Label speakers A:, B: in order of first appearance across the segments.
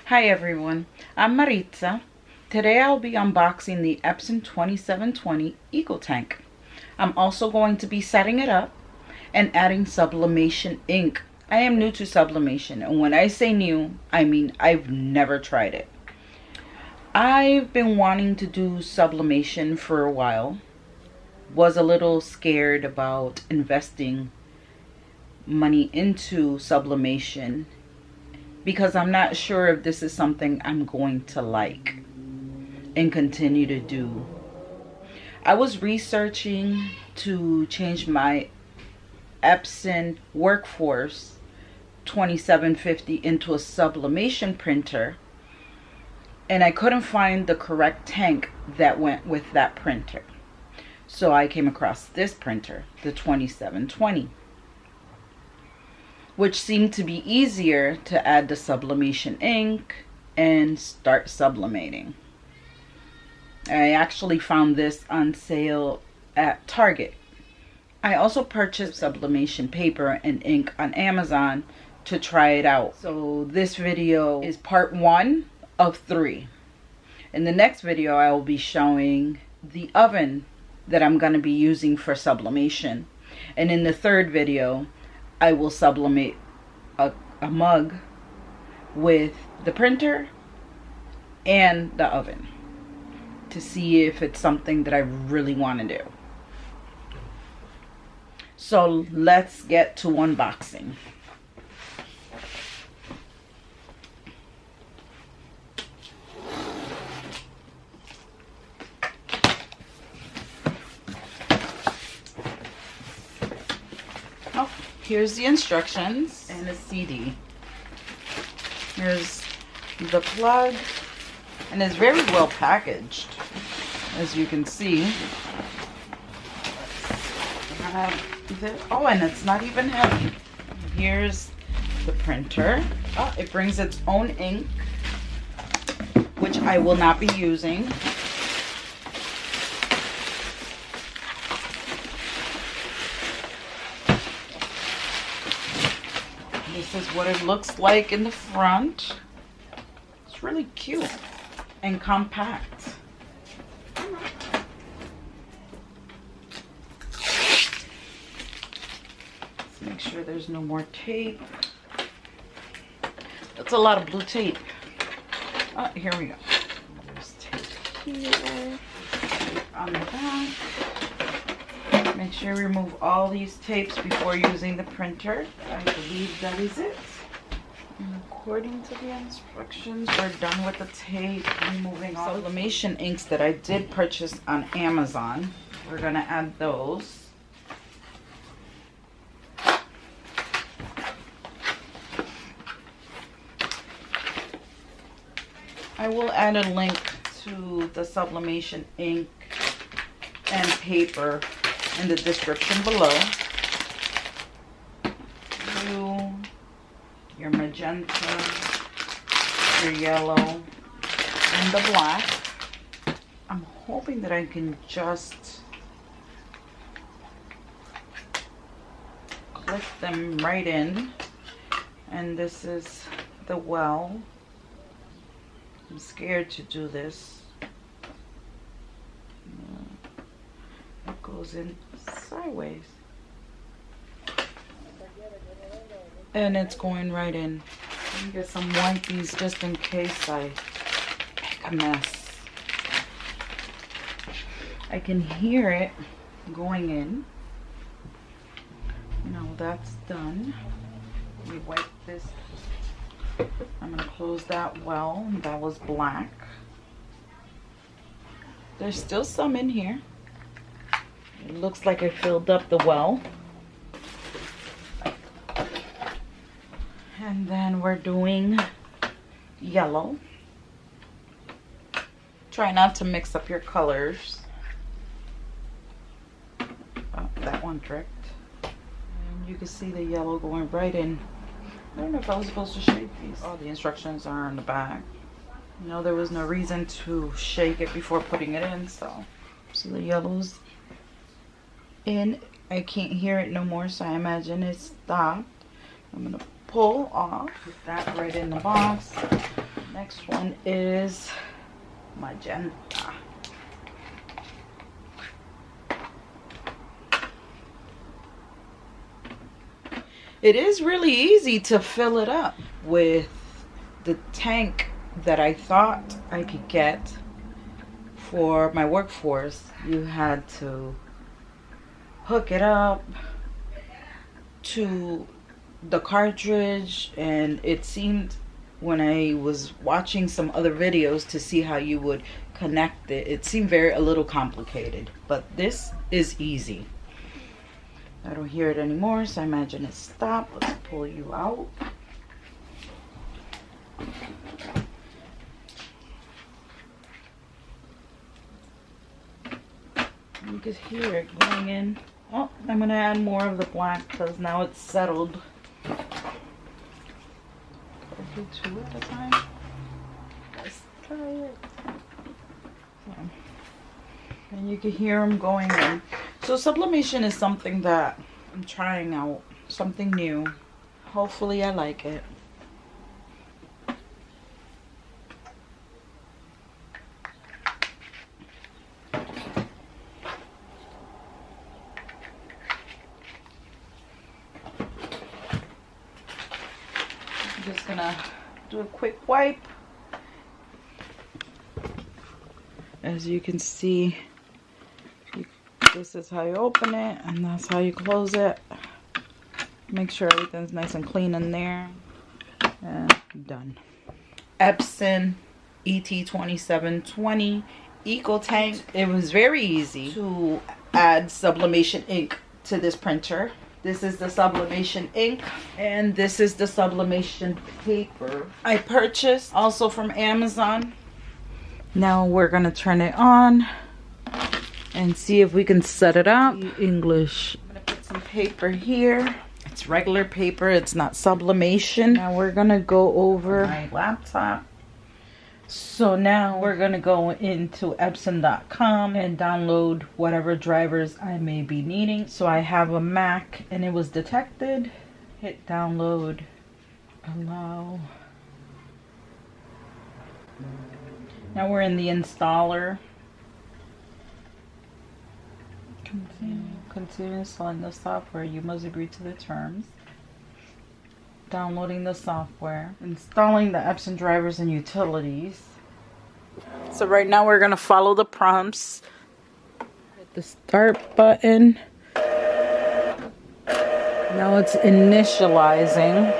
A: Hi everyone, I'm Maritza. Today I'll be unboxing the Epson 2720 Ecotank. I'm also going to be setting it up and adding Sublimation Ink. I am new to sublimation, and when I say new, I mean I've never tried it. I've been wanting to do sublimation for a while. Was a little scared about investing money into sublimation because I'm not sure if this is something I'm going to like and continue to do. I was researching to change my Epson Workforce 2750 into a sublimation printer, and I couldn't find the correct tank that went with that printer. So I came across this printer, the 2720. Which seemed to be easier to add the sublimation ink and start sublimating. I actually found this on sale at Target. I also purchased sublimation paper and ink on Amazon to try it out. So this video is part 1 of 3. In the next video I will be showing the oven that I'm going to be using for sublimation. And in the third video I will sublimate a mug with the printer and the oven to see if it's something that I really want to do. So let's get to unboxing. Here's the instructions and a CD. Here's the plug, and it's very well packaged, as you can see. Oh, and it's not even heavy. Here's the printer. Oh, it brings its own ink, which I will not be using. This is what it looks like in the front. It's really cute and compact. Let's make sure there's no more tape. That's a lot of blue tape. Oh, here we go. There's tape here. Tape on the back. Make sure you remove all these tapes before using the printer. I believe that is it. And according to the instructions, we're done with the tape. Removing all sublimation inks that I did purchase on Amazon. We're gonna add those. I will add a link to the sublimation ink and paper in the description below. Your magenta, your yellow, and the black. I'm hoping that I can just click them right in. And this is the well. I'm scared to do this. It goes in sideways. And it's going right in. Let me get some wipes just in case I make a mess. I can hear it going in. Now that's done. Let me wipe this. I'm going to close that well. That was black. There's still some in here. It looks like I filled up the well. And then we're doing yellow. Try not to mix up your colors. Oh, that one tricked. And you can see the yellow going right in. I don't know if I was supposed to shake these. All the instructions are on the back. You know, there was no reason to shake it before putting it in, so. See the yellow's in. I can't hear it no more, so I imagine it stopped. I'm gonna pull off, put that right in the box. Next one is magenta. It is really easy to fill it up with the tank that I thought I could get for my workforce. You had to hook it up to the cartridge, and it seemed when I was watching some other videos to see how you would connect it, it seemed a little complicated, but this is easy. I don't hear it anymore, so I imagine it stopped. Let's pull you out. You can hear it going in. Oh, I'm gonna add more of the black because now it's settled. Do two at a time. Let's try it. And you can hear them going in. So sublimation is something that I'm trying out, something new. Hopefully I like it. I'm just gonna do a quick wipe. As you can see, this is how you open it, and that's how you close it. Make sure everything's nice and clean in there. And done. Epson ET2720 Ecotank. It was very easy to add sublimation ink to this printer. This is the sublimation ink, and this is the sublimation paper I purchased also from Amazon. Now we're gonna turn it on and see if we can set it up. English. I'm gonna put some paper here. It's regular paper, it's not sublimation. Now we're gonna go over my laptop. So now we're gonna go into Epson.com and download whatever drivers I may be needing. So I have a Mac and it was detected. Hit download, allow. Now we're in the installer. Continue installing the software. You must agree to the terms. Downloading the software. Installing the Epson drivers and utilities. So right now we're going to follow the prompts. Hit the start button. Now it's initializing.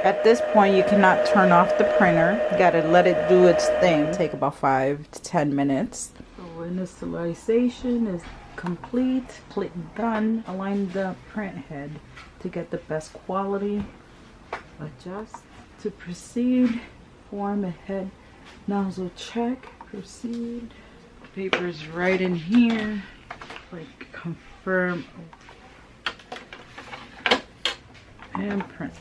A: At this point, you cannot turn off the printer. You gotta let it do its thing. Take about 5 to 10 minutes. So initialization is complete. Click done. Align the print head to get the best quality. Adjust to proceed. Form a head nozzle check. Proceed. Paper is right in here. Click confirm and print.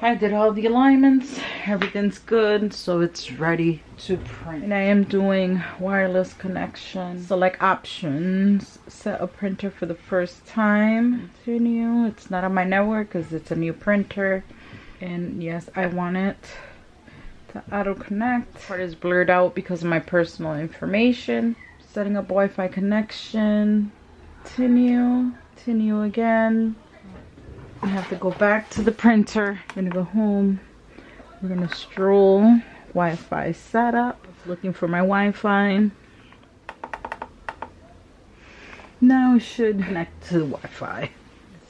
A: I did all the alignments, everything's good, so it's ready to print. And I am doing wireless connection. Select options, set a printer for the first time. Continue. It's not on my network because it's a new printer. And yes, I want it to auto connect. Part is blurred out because of my personal information. Setting up Wi-Fi connection. Continue. Continue again. I have to go back to the printer. I'm gonna go home. We're gonna stroll. Wi-Fi setup. Looking for my Wi-Fi. Now it should connect to the Wi-Fi.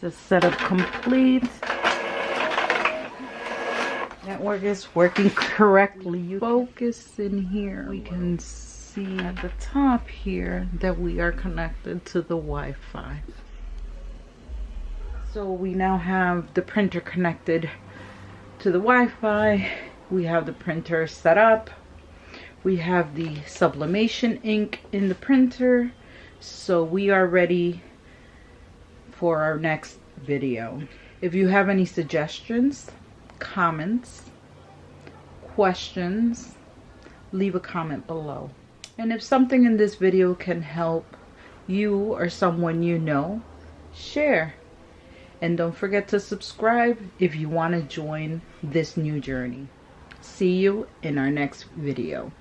A: This is setup complete. Network is working correctly. You focus in here. We can see at the top here that we are connected to the Wi-Fi. So we now have the printer connected to the Wi-Fi. We have the printer set up. We have the sublimation ink in the printer. So we are ready for our next video. If you have any suggestions, comments, questions, leave a comment below. And if something in this video can help you or someone you know, share. And don't forget to subscribe if you want to join this new journey. See you in our next video.